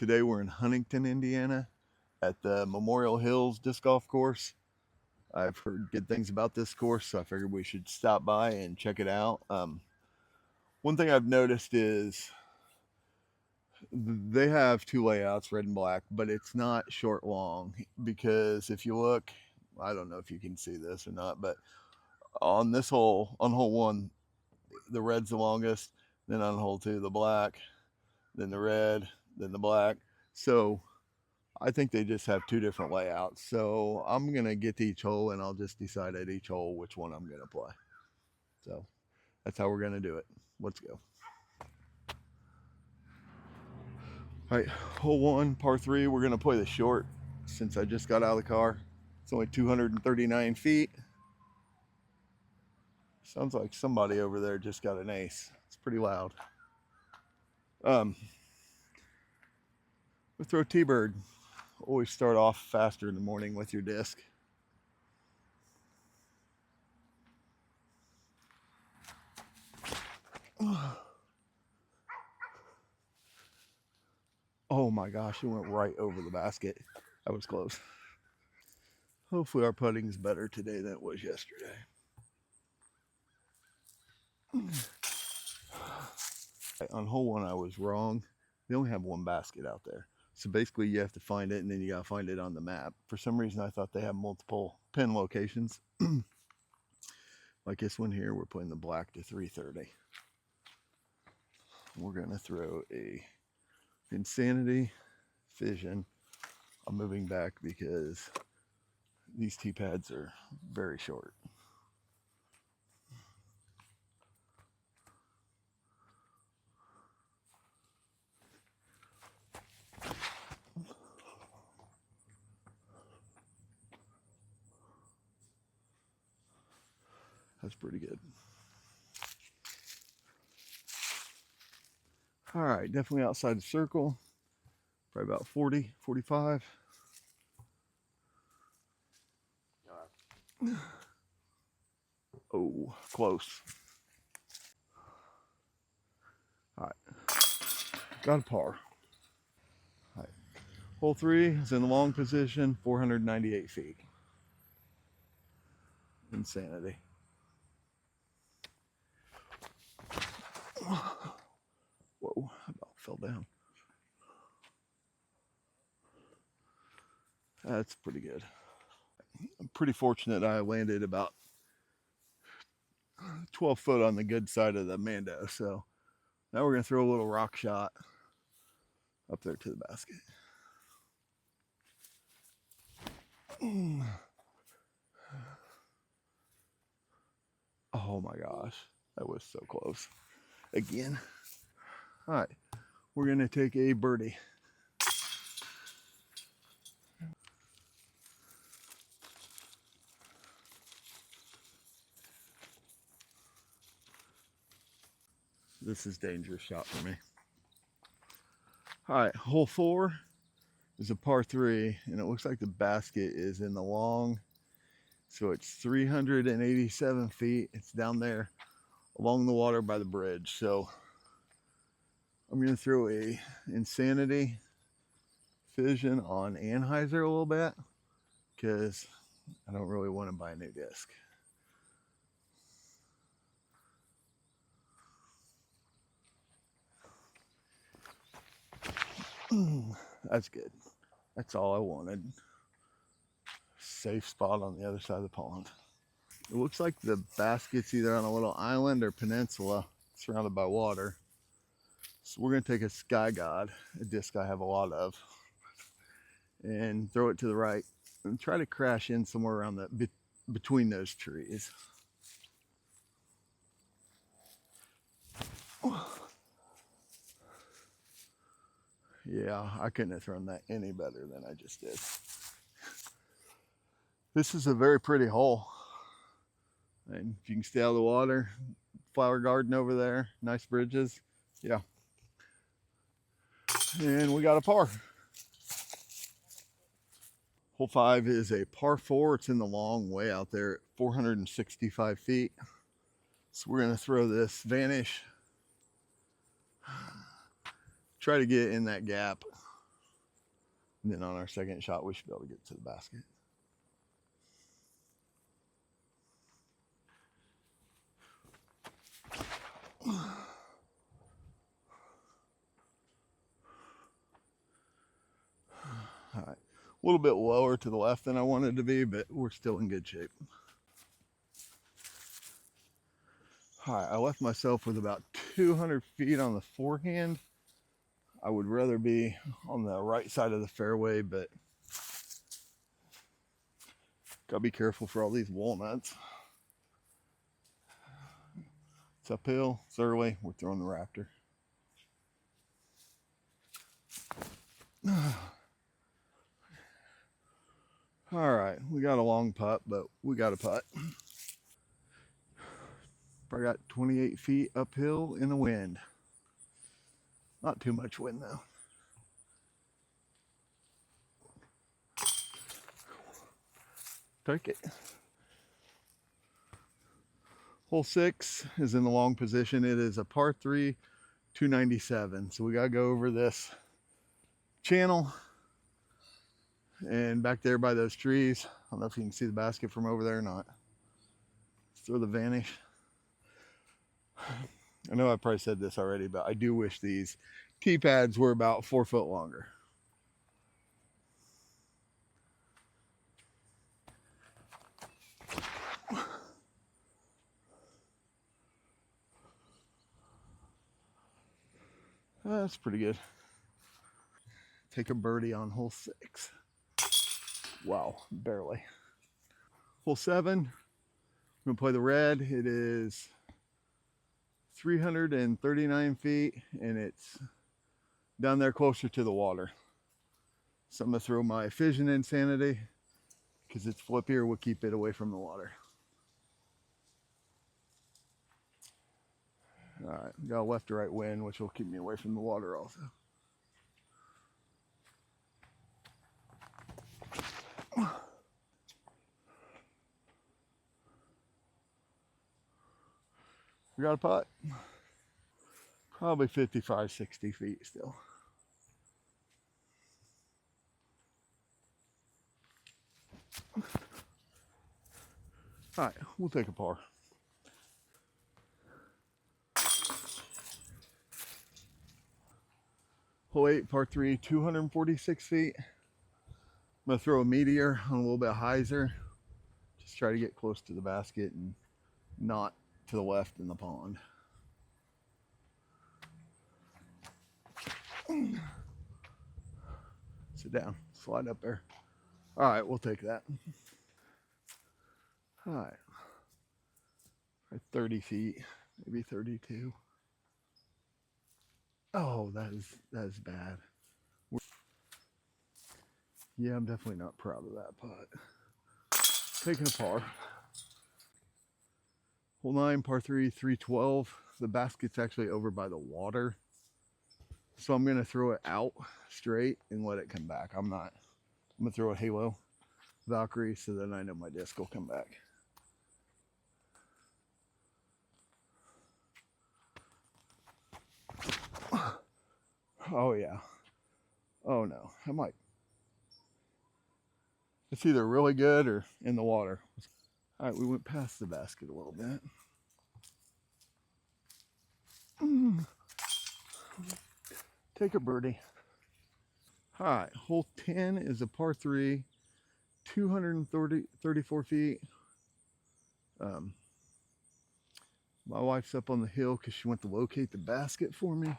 Today we're in Huntington, Indiana at the Memorial Hills Disc Golf Course. I've heard good things about this course, so I figured we should stop by and check it out. One thing I've noticed is they have two layouts, red and black, but it's not short long, because if you look, I don't know if you can see this or not, but on this hole, on hole one, the red's the longest, then on hole two, the black, then the red, then the black. So I think they just have two different layouts. So I'm going to get to each hole and I'll just decide at each hole which one I'm going to play. So that's how we're going to do it. Let's go. All right, hole one, par three, we're going to play the short since I just got out of the car. It's only 239 feet. Sounds like somebody over there just got an ace. It's pretty loud. We'll throw T-Bird. Always start off faster in the morning with your disc. Oh my gosh, it went right over the basket. That was close. Hopefully our putting is better today than it was yesterday. On hole one, I was wrong. They only have one basket out there. So basically you have to find it and then you gotta find it on the map. For some reason, I thought they have multiple pin locations. Like this one here, we're putting the black to 330. We're gonna throw a Insanity, Fission. I'm moving back because these tee pads are very short. That's pretty good. All right, definitely outside the circle. Probably about 40, 45. Oh, close. All right, got a par. All right, hole three is in the long position, 498 feet. Insanity. Whoa, I about fell down. That's pretty good. I'm pretty fortunate I landed about 12 foot on the good side of the Mando. So now we're going to throw a little rock shot up there to the basket. Oh my gosh, that was so close. Again. All right, we're going to take a birdie. This is a dangerous shot for me. All right, hole four is a par three, and it looks like the basket is in the long. So it's 387 feet. It's down there along the water by the bridge. So I'm going to throw a Insanity, Fission on Anheuser a little bit because I don't really want to buy a new disc. That's good. That's all I wanted. Safe spot on the other side of the pond. It looks like the basket's either on a little island or peninsula surrounded by water. So we're going to take a Sky God, a disc I have a lot of, and throw it to the right and try to crash in somewhere around the between those trees. Yeah, I couldn't have thrown that any better than I just did. This is a very pretty hole. And if you can stay out of the water, flower garden over there, nice bridges. Yeah. And we got a par. Hole five is a par four. It's in the long way out there at 465 feet. So we're gonna throw this Vanish. Try to get in that gap And then on our second shot, we should be able to get to the basket. All right. A little bit lower to the left than I wanted to be, but we're still in good shape. All right, I left myself with about 200 feet on the forehand. I would rather be on the right side of the fairway, but gotta be careful for all these walnuts. It's uphill, it's early, we're throwing the Raptor. All right, we got a long putt, but we got a putt. I got 28 feet uphill in the wind. Not too much wind though. Take it. Hole 6 is in the long position. It is a par 3, 297. So we got to go over this channel and back there by those trees. I don't know if you can see the basket from over there or not. Let's throw the vanish. I know I probably said this already, but I do wish these tee pads were about 4 foot longer. That's pretty good. Take a birdie on hole 6. Wow, barely. Hole 7, I'm gonna play the red. It is 339 feet and it's down there closer to the water. So I'm gonna throw my fission insanity because it's flippier, will keep it away from the water. All right, got a left to right wind, which will keep me away from the water also. We got a putt. Probably 55, 60 feet still. All right, we'll take a par. Hole 8, par 3, 246 feet. I'm gonna throw a meteor on a little bit hyzer. Just try to get close to the basket and not to the left in the pond. Sit down, slide up there. All right, we'll take that. All right, 30 feet, maybe 32. Oh, that is bad. Yeah, I'm definitely not proud of that putt. Taking a par. Hole 9, par 3, 312. The basket's actually over by the water. So I'm gonna throw it out straight and let it come back. I'm gonna throw a halo Valkyrie so then I know my disc will come back. Oh yeah. Oh no, I might. It's either really good or in the water. All right, we went past the basket a little bit. Take a birdie. All right, hole 10 is a par 3, 234 feet. My wife's up on the hill because she went to locate the basket for me.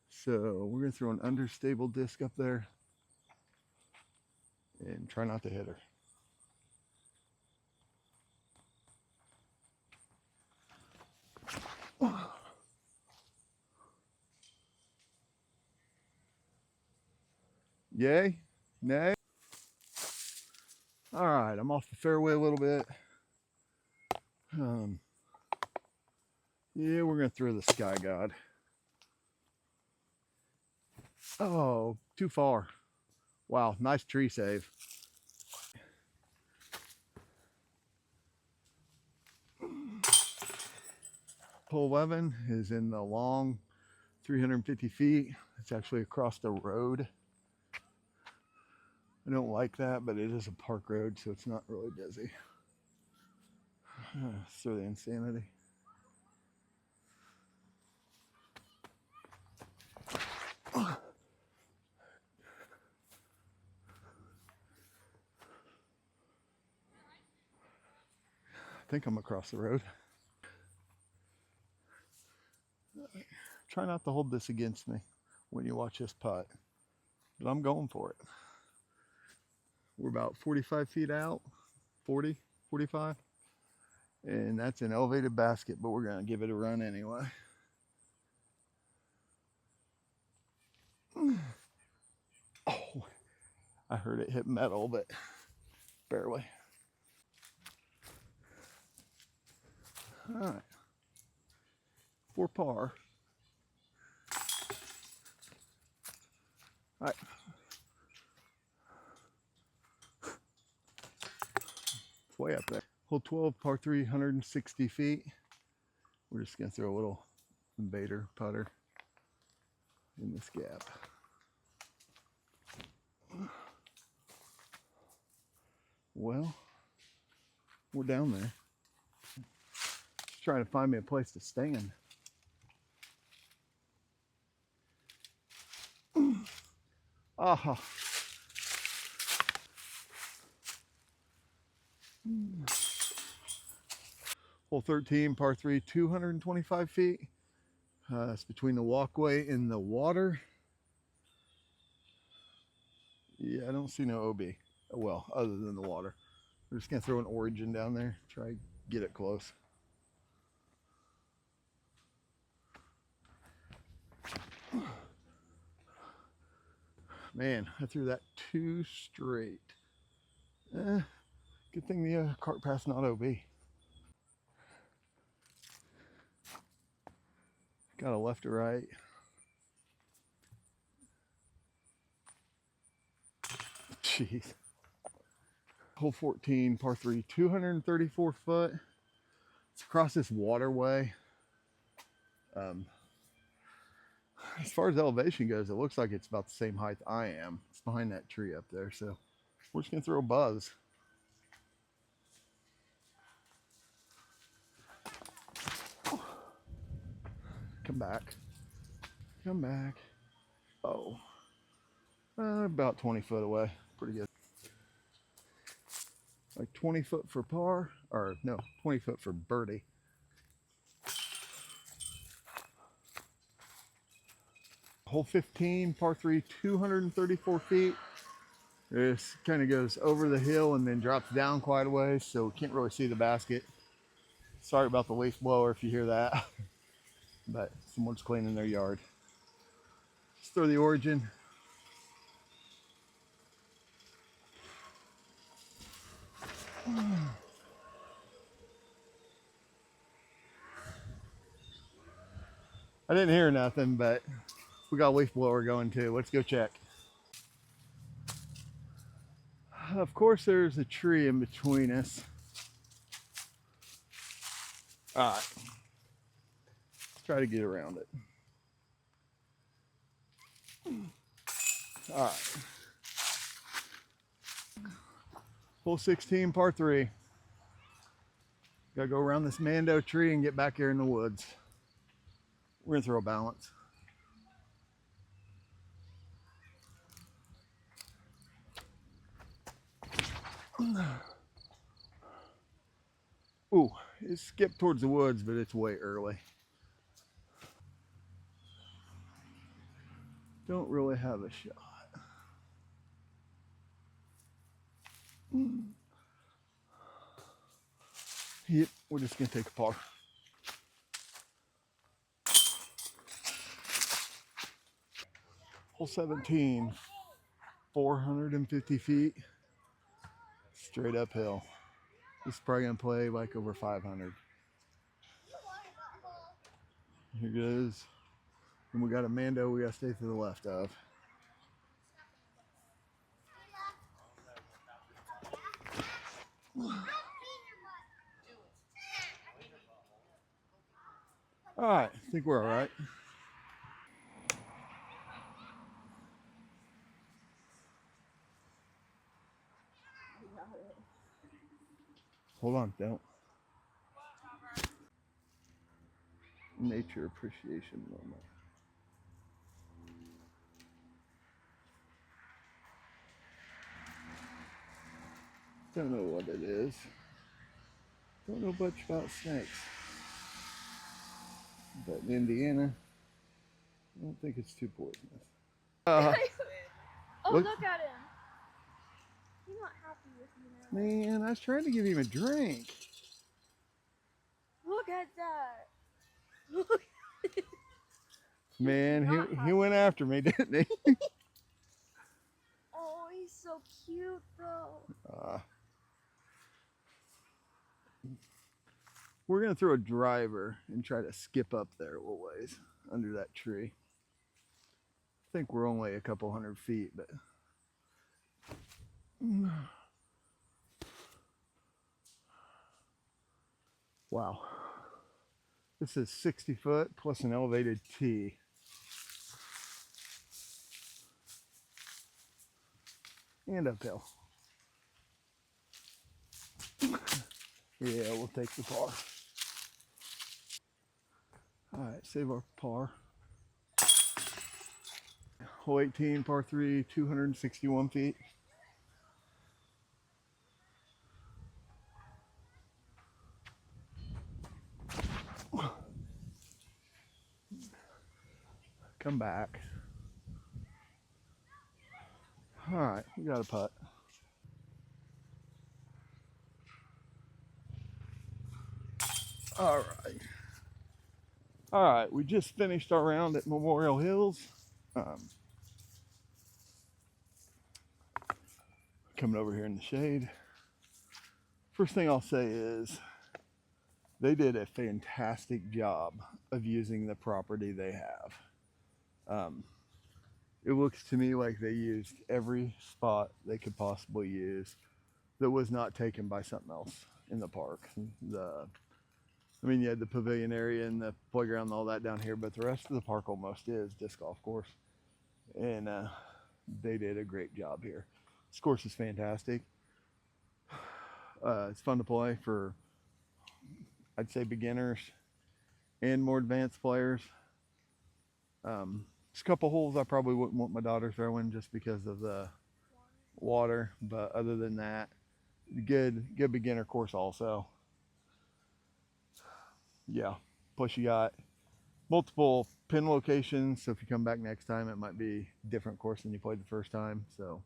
So we're gonna throw an understable disc up there and try not to hit her. Yay? Nay? All right, I'm off the fairway a little bit. Yeah, we're gonna throw the Sky God. Oh, too far. Wow, nice tree save. Hole 11 is in the long 350 feet. It's actually across the road. I don't like that, but it is a park road, so it's not really busy. So the insanity. I think I'm across the road. Try not to hold this against me when you watch this putt, but I'm going for it. We're about 45 feet out, 40, 45, and that's an elevated basket, but we're gonna give it a run anyway. Oh, I heard it hit metal, but barely. All right, for par. All right. It's way up there. Hole 12, par 3, 160 feet. We're just gonna throw a little invader putter in this gap. Well, we're down there. Just trying to find me a place to stand. Ah. Hole 13, par 3, 225 feet. It's between the walkway and the water. Yeah, I don't see no OB. Well, other than the water. We're just gonna throw an origin down there. Try get it close. Man, I threw that too straight. Good thing the cart pass not OB. Got a left to right. Jeez. Hole 14, par 3, 234 foot. It's across this waterway. As far as elevation goes, it looks like it's about the same height I am. It's behind that tree up there, so we're just gonna throw a buzz. Come back. Come back. Oh. About 20 foot away. Pretty good. Like 20 foot for par, or no, 20 foot for birdie. Hole 15, par 3, 234 feet. This kind of goes over the hill and then drops down quite a ways, so we can't really see the basket. Sorry about the leaf blower if you hear that, but someone's cleaning their yard. Just throw the origin. I didn't hear nothing, but we got a leaf blower going too. Let's go check. Of course, there's a tree in between us. All right, let's try to get around it. All right. Hole 16, par 3. Gotta go around this Mando tree and get back here in the woods. We're gonna throw a balance. Ooh, it skipped towards the woods, but it's way early. Don't really have a shot. Yep, we're just gonna take a par. Hole 17, 450 feet, straight uphill. This is probably gonna play like over 500. Here goes. And we got a Mando we gotta stay to the left of. All right, I think we're all right. Hold on, don't. Nature appreciation moment. Don't know what it is. Don't know much about snakes. But in Indiana, I don't think it's too poisonous. Oh, look, look at him. He's not happy with me now. man, I was trying to give him a drink. Look at that. Look. Man, Not he happy. went after me, didn't he? Oh, he's so cute though. We're going to throw a driver and try to skip up there a little ways under that tree. I think we're only a couple 100 feet, but wow. This is 60 foot plus an elevated tee. And uphill. Yeah, we'll take the par. All right, save our par. Hole 18, par 3, 261 feet. Come back. All right, we got a putt. All right. All right, we just finished our round at Memorial Hills. Coming over here in the shade. First thing I'll say is they did a fantastic job of using the property they have. It looks to me like they used every spot they could possibly use that was not taken by something else in the park. I mean, you had the pavilion area and the playground and all that down here, but the rest of the park almost is disc golf course. And they did a great job here. This course is fantastic. It's fun to play for, I'd say, beginners and more advanced players. There's a couple holes I probably wouldn't want my daughter throwing just because of the water, but other than that, good beginner course also. Yeah, plus you got multiple pin locations, so if you come back next time it might be a different course than you played the first time. So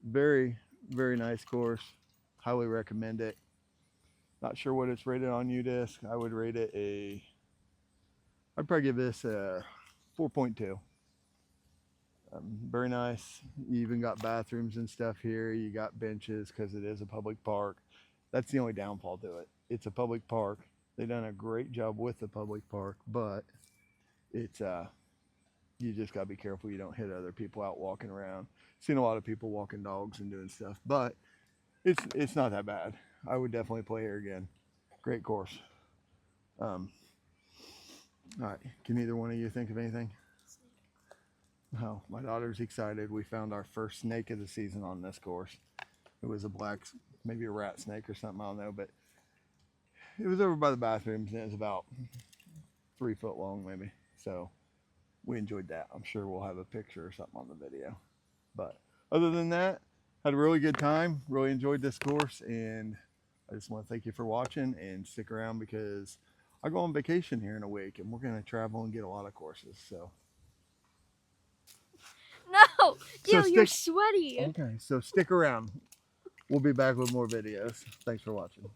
very nice course, highly recommend it. Not sure what it's rated on UDisc. I would rate it I'd probably give this a 4.2. Very nice. You even got bathrooms and stuff here. You got benches because it is a public park. That's the only downfall to it. It's a public park. They've done a great job with the public park, but it's you just gotta be careful you don't hit other people out walking around. Seen a lot of people walking dogs and doing stuff, but it's not that bad. I would definitely play here again. Great course. All right, can either one of you think of anything? Oh, my daughter's excited. We found our first snake of the season on this course. It was a black, maybe a rat snake or something, I don't know, but it was over by the bathrooms and it was about 3 foot long maybe. So we enjoyed that. I'm sure we'll have a picture or something on the video. But other than that, had a really good time. Really enjoyed this course, and I just want to thank you for watching and stick around because I go on vacation here in a week and we're going to travel and get a lot of courses. So No, you're sweaty. Okay, so stick around. We'll be back with more videos. Thanks for watching.